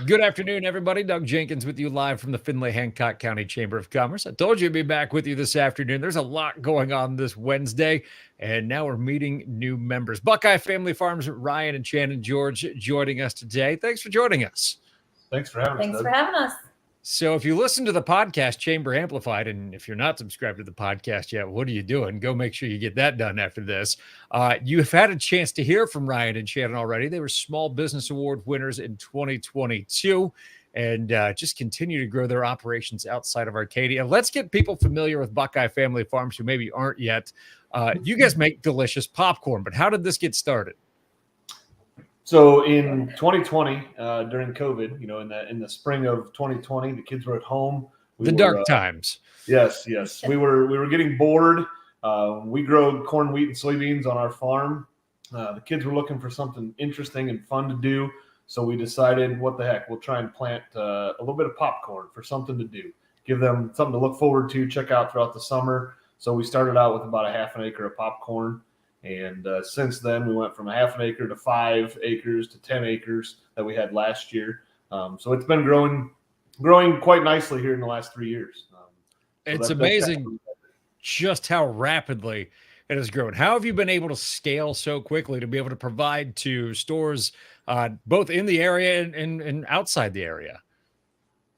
Good afternoon, everybody. Doug Jenkins with you live from the Findlay-Hancock County Chamber of Commerce. I told you to be back with you this afternoon. There's a lot going on this Wednesday, and now we're meeting new members. Buckeye Family Farms, Ryan and Shannon George joining us today. Thanks for joining us. Thanks for having us. Thanks for having us. So if you listen to the podcast, Chamber Amplified, and if you're not subscribed to the podcast yet, what are you doing? Go make sure you get that done after this. You've had a chance to hear from Ryan and Shannon already. They were Small Business Award winners in 2022 and just continue to grow their operations outside of Arcadia. Let's get people familiar with Buckeye Family Farms who maybe aren't yet. You guys make delicious popcorn, but how did this get started? So in 2020, during COVID, in the spring of 2020, the kids were at home. Dark times. Yes. We were getting bored. We grow corn, wheat, and soybeans on our farm. The kids were looking for something interesting and fun to do. So we decided, what the heck, we'll try and plant a little bit of popcorn for something to do. Give them something to look forward to, check out throughout the summer. So we started out with about a half an acre of popcorn. And since then, we went from a half an acre to 5 acres to 10 acres that we had last year. So it's been growing quite nicely here in the last 3 years. It's amazing just how rapidly it has grown. How have you been able to scale so quickly to be able to provide to stores both in the area and outside the area?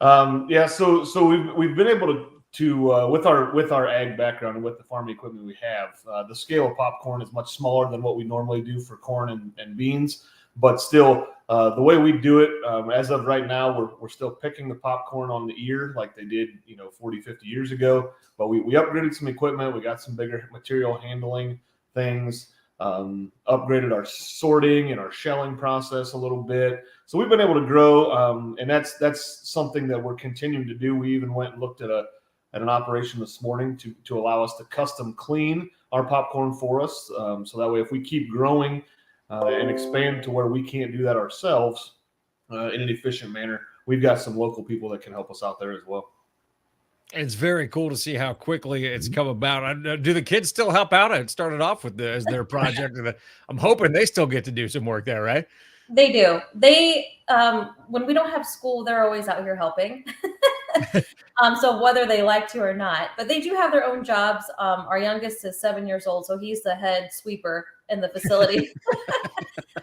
So we've been able to with our ag background and with the farm equipment we have, the scale of popcorn is much smaller than what we normally do for corn and beans. But still, the way we do it, as of right now, we're still picking the popcorn on the ear like they did, 40, 50 years ago. But we upgraded some equipment. We got some bigger material handling things, upgraded our sorting and our shelling process a little bit. So we've been able to grow, and that's something that we're continuing to do. We even went and looked at an operation this morning to allow us to custom clean our popcorn for us. So that way, if we keep growing and expand to where we can't do that ourselves in an efficient manner, we've got some local people that can help us out there as well. It's very cool to see how quickly it's come about. Do the kids still help out? It started off with as their project. I'm hoping they still get to do some work there, right? They do. They when we don't have school, they're always out here helping. So whether they like to or not, but they do have their own jobs. Our youngest is 7 years old, so he's the head sweeper in the facility.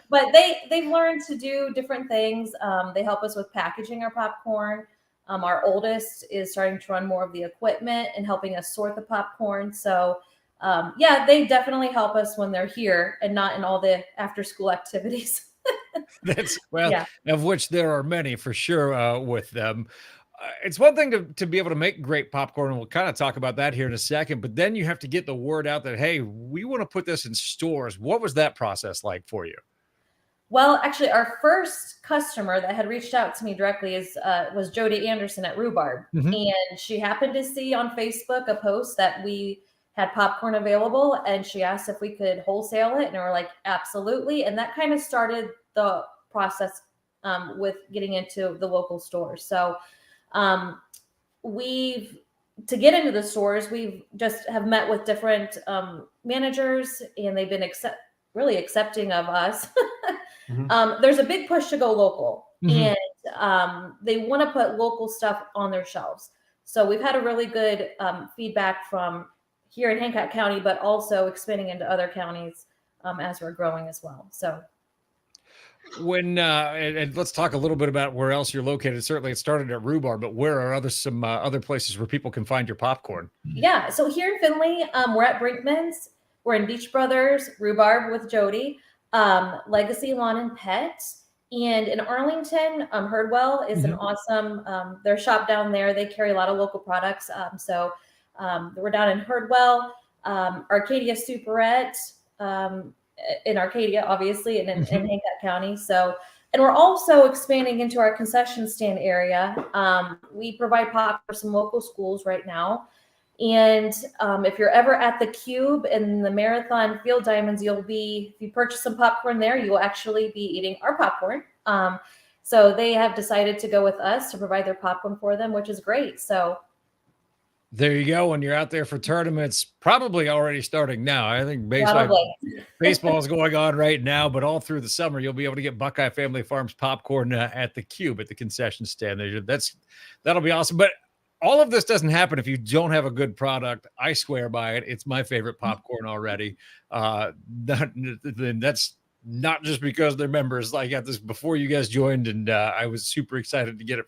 But they've learned to do different things. They help us with packaging our popcorn. Our oldest is starting to run more of the equipment and helping us sort the popcorn. So they definitely help us when they're here and not in all the after school activities. Of which there are many for sure with them. It's one thing to be able to make great popcorn, and we'll kind of talk about that here in a second, but then you have to get the word out that, hey, we want to put this in stores. What was that process like for you? Well, actually, our first customer that had reached out to me directly was Jody Anderson at Rhubarb. Mm-hmm. And she happened to see on Facebook a post that we had popcorn available, and she asked if we could wholesale it. And we're like, absolutely. And that kind of started the process with getting into the local stores. So to get into the stores, we've just have met with different managers, and they've been really accepting of us. Mm-hmm. There's a big push to go local, mm-hmm. and they want to put local stuff on their shelves. So we've had a really good feedback from here in Hancock County, but also expanding into other counties as we're growing as well. So when and let's talk a little bit about where else you're located. Certainly it started at Rhubarb, but where are some other places where people can find your popcorn? Yeah, so here in Findlay, we're at Brinkman's. We're in Beach Brothers, Rhubarb with Jody, Legacy Lawn and Pet, and in Arlington, Herdwell is mm-hmm. an awesome their shop down there. They carry a lot of local products. So we're down in Herdwell, Arcadia Superette, in Arcadia, obviously, and in Hancock County. So, and we're also expanding into our concession stand area. We provide pop for some local schools right now. And if you're ever at the Cube in the Marathon Field Diamonds, if you purchase some popcorn there, you will actually be eating our popcorn. So they have decided to go with us to provide their popcorn for them, which is great. So There you go. When you're out there for tournaments, probably already starting now. I think baseball is going on right now, but all through the summer, you'll be able to get Buckeye Family Farms popcorn at the Cube at the concession stand. That'll be awesome. But all of this doesn't happen if you don't have a good product. I swear by it. It's my favorite popcorn already. That's not just because they're members. I got this before you guys joined, and I was super excited to get it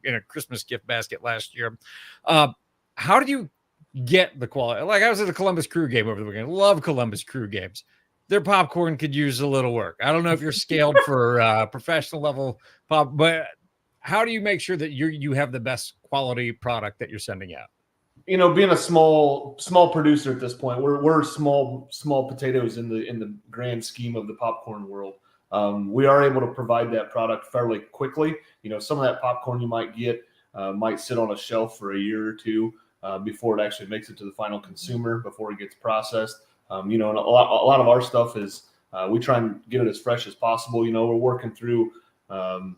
in a Christmas gift basket last year. How do you get the quality? Like, I was at a Columbus Crew game over the weekend. Love Columbus Crew games. Their popcorn could use a little work. I don't know if you're scaled for professional level pop, but how do you make sure that you have the best quality product that you're sending out? Being a small producer at this point, we're small potatoes in the grand scheme of the popcorn world. We are able to provide that product fairly quickly. Some of that popcorn you might get might sit on a shelf for a year or two before it actually makes it to the final consumer, before it gets processed. And a lot of our stuff is we try and get it as fresh as possible. We're working through our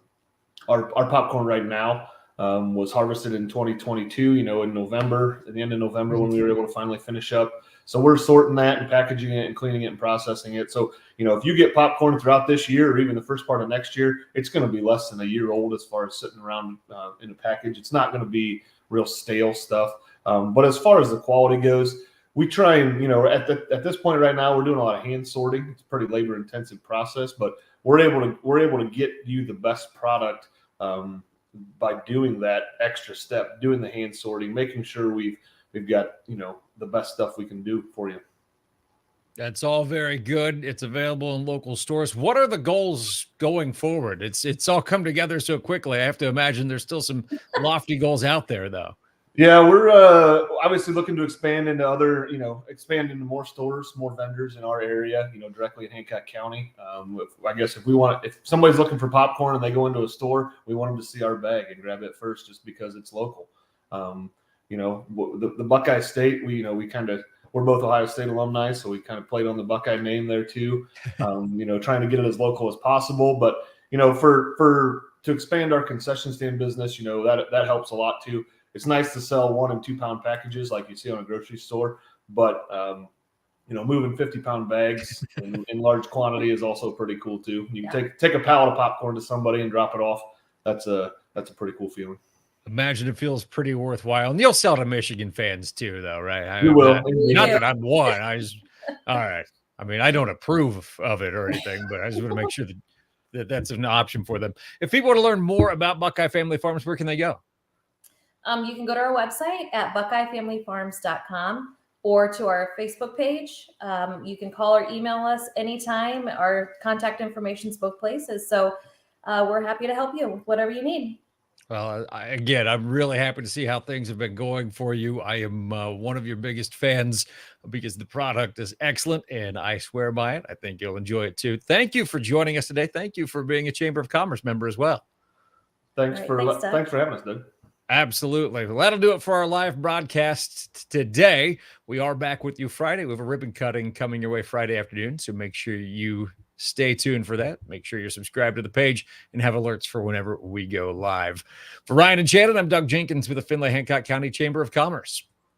popcorn right now. Was harvested in 2022, in November, at the end of November, when we were able to finally finish up. So we're sorting that and packaging it and cleaning it and processing it. So, if you get popcorn throughout this year or even the first part of next year, it's going to be less than a year old as far as sitting around in a package. It's not going to be real stale stuff. But as far as the quality goes, we try and, at this point right now, we're doing a lot of hand sorting. It's a pretty labor intensive process, but we're able to get you the best product by doing that extra step, doing the hand sorting, making sure we've got, the best stuff we can do for you. That's all very good. It's available in local stores. What are the goals going forward? It's all come together so quickly. I have to imagine there's still some lofty goals out there, though. Yeah, we're obviously looking to expand into more stores, more vendors in our area, directly in Hancock County. If somebody's looking for popcorn and they go into a store, we want them to see our bag and grab it first just because it's local. The Buckeye State, we're both Ohio State alumni, so we kind of played on the Buckeye name there too, trying to get it as local as possible. But, to expand our concession stand business, that helps a lot too. It's nice to sell 1 and 2 pound packages like you see on a grocery store, but moving 50-pound bags in large quantity is also pretty cool too. You can take a pallet of popcorn to somebody and drop it off. That's a pretty cool feeling. Imagine it feels pretty worthwhile, and you'll sell to Michigan fans too, though, right? We will. Not that I'm one. All right. I mean, I don't approve of it or anything, but I just want to make sure that's an option for them. If people want to learn more about Buckeye Family Farms, where can they go? You can go to our website at buckeyefamilyfarms.com or to our Facebook page. You can call or email us anytime. Our contact information is both places. So we're happy to help you with whatever you need. Well, I'm really happy to see how things have been going for you. I am one of your biggest fans because the product is excellent and I swear by it. I think you'll enjoy it too. Thank you for joining us today. Thank you for being a Chamber of Commerce member as well. Thanks for having us, Doug. Absolutely. Well, that'll do it for our live broadcast today. We are back with you Friday. We have a ribbon cutting coming your way Friday afternoon, so make sure you stay tuned for that. Make sure you're subscribed to the page and have alerts for whenever we go live. For Ryan and Shannon, I'm Doug Jenkins with the Findlay Hancock County Chamber of Commerce.